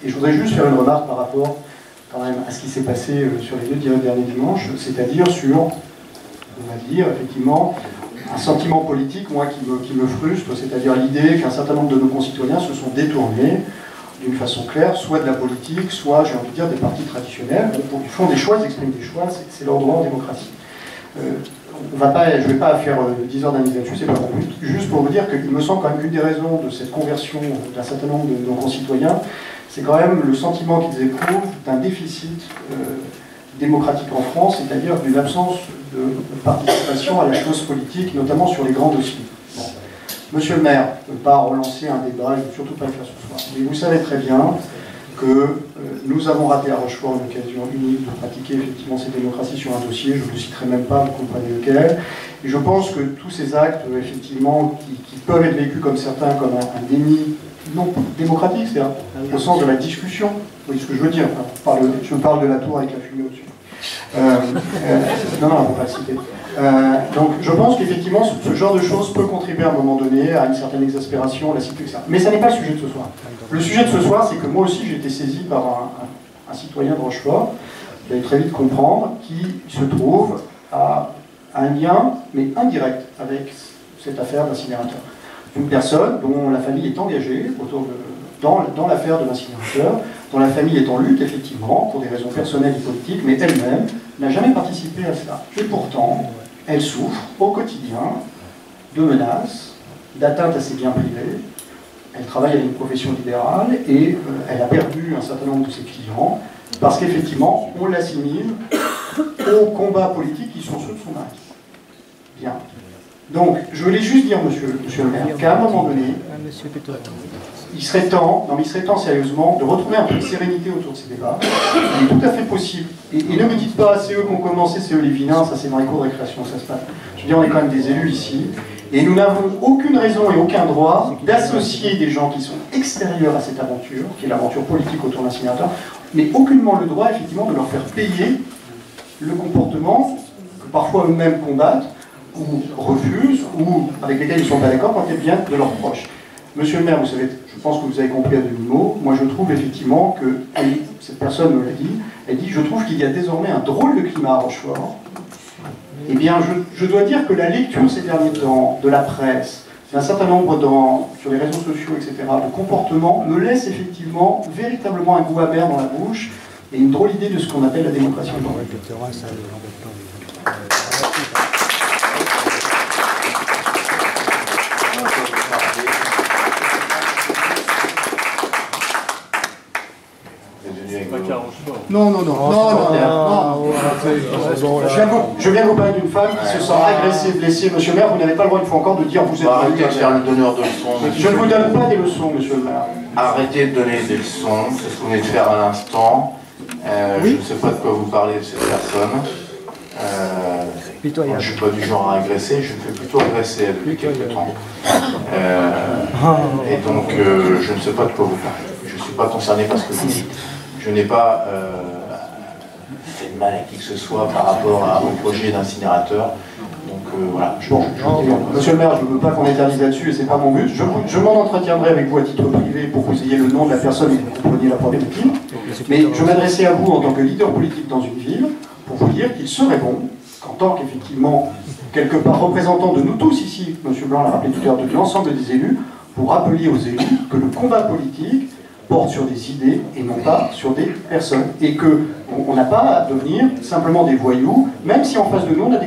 Et je voudrais juste faire une remarque par rapport quand même à ce qui s'est passé sur les 2 derniers dimanches, c'est-à-dire sur, on va dire, effectivement, un sentiment politique, moi, qui me frustre, c'est-à-dire l'idée qu'un certain nombre de nos concitoyens se sont détournés d'une façon claire, soit de la politique, soit, j'ai envie de dire, des partis traditionnels. Ils font des choix, ils expriment des choix, c'est leur droit en démocratie. Je ne vais pas faire 10 heures d'analyse là-dessus, c'est pas mon but. Juste pour vous dire qu'il me semble quand même qu'une des raisons de cette conversion d'un certain nombre de nos concitoyens, c'est quand même le sentiment qu'ils éprouvent d'un déficit démocratique en France, c'est-à-dire d'une absence de participation à la chose politique, notamment sur les grands dossiers. Bon. Monsieur le maire, je ne veux pas relancer un débat, je ne veux surtout pas le faire ce soir, mais vous savez très bien que nous avons raté à Rochefort une occasion unique de pratiquer effectivement cette démocratie sur un dossier, je ne le citerai même pas, vous comprenez lequel, et je pense que tous ces actes, effectivement, qui peuvent être vécus comme certains, comme un déni non démocratique, c'est-à-dire au sens de la discussion, vous voyez ce que je veux dire, je parle de la tour avec la fumée au-dessus. Non, on ne peut pas le citer. Donc je pense qu'effectivement ce genre de choses peut contribuer à un moment donné à une certaine exaspération, la cité, etc. Mais ça n'est pas le sujet de ce soir. Le sujet de ce soir, c'est que moi aussi j'ai été saisi par un citoyen de Rochefort, vous allez très vite comprendre, qui se trouve à un lien, mais indirect, avec cette affaire d'incinérateur. Une personne dont la famille est engagée dans l'affaire de l'incinérateur, dont la famille est en lutte, effectivement, pour des raisons personnelles et politiques, mais elle-même n'a jamais participé à cela. Et pourtant, elle souffre au quotidien de menaces, d'atteintes à ses biens privés. Elle travaille à une profession libérale et elle a perdu un certain nombre de ses clients parce qu'effectivement, on l'assimile aux combats politiques qui sont ceux de son mari. Bien. Donc, je voulais juste dire, monsieur le maire, qu'à un moment donné, il serait temps sérieusement de retrouver un peu de sérénité autour de ces débats. Il est tout à fait possible. Et ne me dites pas, c'est eux qui ont commencé, c'est eux les vilains, ça c'est dans les cours de récréation, ça se passe. Je veux dire, on est quand même des élus ici. Et nous n'avons aucune raison et aucun droit d'associer des gens qui sont extérieurs à cette aventure, qui est l'aventure politique autour de l'incinérateur, mais aucunement le droit, effectivement, de leur faire payer le comportement que parfois eux-mêmes combattent, ou refusent, ou avec lesquels ils ne sont pas d'accord quand il vient de leurs proches. Monsieur le maire, vous savez, je pense que vous avez compris à demi-mot, moi je trouve effectivement que, cette personne me l'a dit, elle dit, je trouve qu'il y a désormais un drôle de climat à Rochefort. Eh bien, je dois dire que la lecture ces derniers temps de la presse, d'un certain nombre sur les réseaux sociaux, etc., de comportements, me laisse effectivement véritablement un goût amer dans la bouche et une drôle idée de ce qu'on appelle la démocratie. Non. Je viens vous parler d'une femme qui se sent agressée, blessée. Monsieur le maire, vous n'avez pas le droit une fois encore de dire vous êtes... Arrêtez de faire le donneur de leçons. Je ne vous donne pas des leçons, monsieur le maire. Arrêtez de donner des leçons, c'est ce que vous venez de faire à l'instant. Je ne sais pas de quoi vous parlez de cette personne. Moi, je ne suis pas du genre à agresser, je me fais plutôt agresser depuis quelques temps. Et donc, je ne sais pas de quoi vous parlez. Je ne suis pas concerné par ce que vous dites. Je n'ai pas fait de mal à qui que ce soit par rapport au projet d'incinérateur. Donc voilà. Monsieur le maire, je ne veux pas qu'on éternise là-dessus et ce n'est pas mon but. Je m'en entretiendrai avec vous à titre privé pour que vous ayez le nom de la personne et que vous compreniez la problématique. Mais je m'adressais à vous en tant que leader politique dans une ville pour vous dire qu'il serait bon qu'en tant qu'effectivement, quelque part représentant de nous tous ici, monsieur Blanc l'a rappelé tout à l'heure, de l'ensemble des élus, vous rappeliez aux élus que le combat politique porte sur des idées et non pas sur des personnes. Et qu'on n'a pas à devenir simplement des voyous, même si en face de nous, on a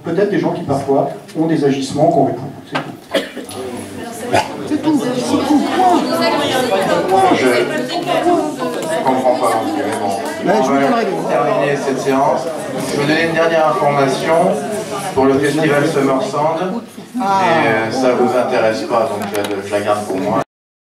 peut-être des gens qui parfois ont des agissements qu'on réprouve. C'est tout. C'est tout. Je ne comprends pas non plus, mais bon. On va terminer cette séance. Je vais vous donner une dernière information pour le festival Summer Sound. Et ça ne vous intéresse pas, donc je la garde pour moi.